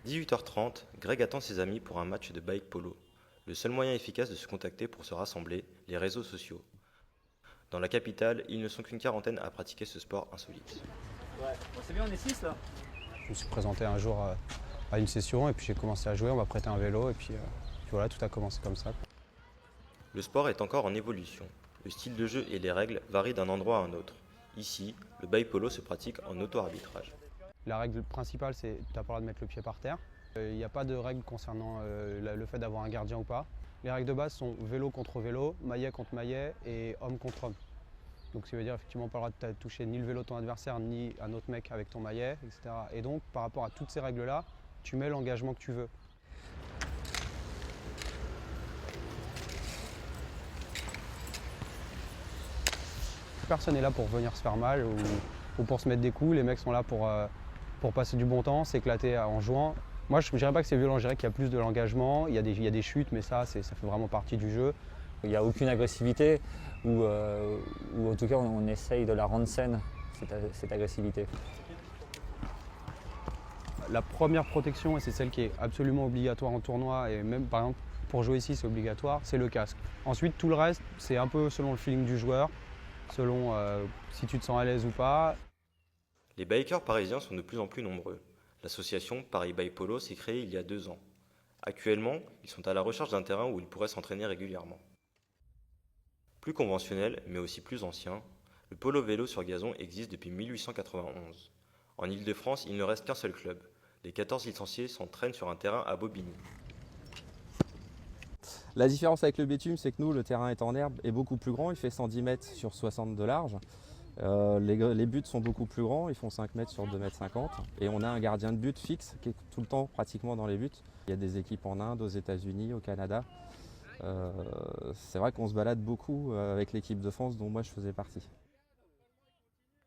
18h30, Greg attend ses amis pour un match de bike polo. Le seul moyen efficace de se contacter pour se rassembler, les réseaux sociaux. Dans la capitale, ils ne sont qu'une quarantaine à pratiquer ce sport insolite. Ouais, bon, c'est bien, on est 6 là. Je me suis présenté un jour à une session et puis j'ai commencé à jouer, on m'a prêté un vélo et puis voilà, tout a commencé comme ça. Le sport est encore en évolution. Le style de jeu et les règles varient d'un endroit à un autre. Ici, le bike polo se pratique en auto-arbitrage. La règle principale, c'est que tu n'as pas le droit de mettre le pied par terre. Il n'y a pas de règle concernant le fait d'avoir un gardien ou pas. Les règles de base sont vélo contre vélo, maillet contre maillet et homme contre homme. Donc ça veut dire effectivement pas le droit de toucher ni le vélo de ton adversaire ni un autre mec avec ton maillet, etc. Et donc par rapport à toutes ces règles-là, tu mets l'engagement que tu veux. Personne n'est là pour venir se faire mal ou pour se mettre des coups. Les mecs sont là pour passer du bon temps, s'éclater en jouant. Moi, je ne dirais pas que c'est violent, je dirais qu'il y a plus de l'engagement, il y a des chutes, mais ça fait vraiment partie du jeu. Il n'y a aucune agressivité ou en tout cas on essaye de la rendre saine, cette agressivité. La première protection, et c'est celle qui est absolument obligatoire en tournoi, et même par exemple pour jouer ici c'est obligatoire, c'est le casque. Ensuite tout le reste, c'est un peu selon le feeling du joueur, selon si tu te sens à l'aise ou pas. Les bikers parisiens sont de plus en plus nombreux. L'association Paris Bike Polo s'est créée il y a 2 ans. Actuellement, ils sont à la recherche d'un terrain où ils pourraient s'entraîner régulièrement. Plus conventionnel, mais aussi plus ancien, le polo vélo sur gazon existe depuis 1891. En Île-de-France, il ne reste qu'un seul club. Les 14 licenciés s'entraînent sur un terrain à Bobigny. La différence avec le bitume, c'est que nous, le terrain est en herbe est beaucoup plus grand, il fait 110 mètres sur 60 de large. Les buts sont beaucoup plus grands, ils font 5 mètres sur 2 mètres 50. Et on a un gardien de but fixe qui est tout le temps pratiquement dans les buts. Il y a des équipes en Inde, aux États-Unis, au Canada. C'est vrai qu'on se balade beaucoup avec l'équipe de France dont moi je faisais partie.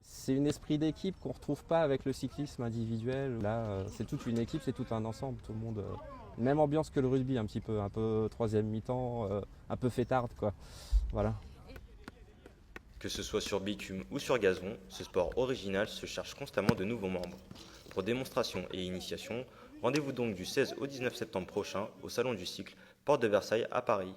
C'est un esprit d'équipe qu'on ne retrouve pas avec le cyclisme individuel. Là, c'est toute une équipe, c'est tout un ensemble, tout le monde. Même ambiance que le rugby, un peu troisième mi-temps, un peu fêtarde, quoi. Voilà. Que ce soit sur bitume ou sur gazon, ce sport original se cherche constamment de nouveaux membres. Pour démonstration et initiation, rendez-vous donc du 16 au 19 septembre prochain au Salon du Cycle, Porte de Versailles à Paris.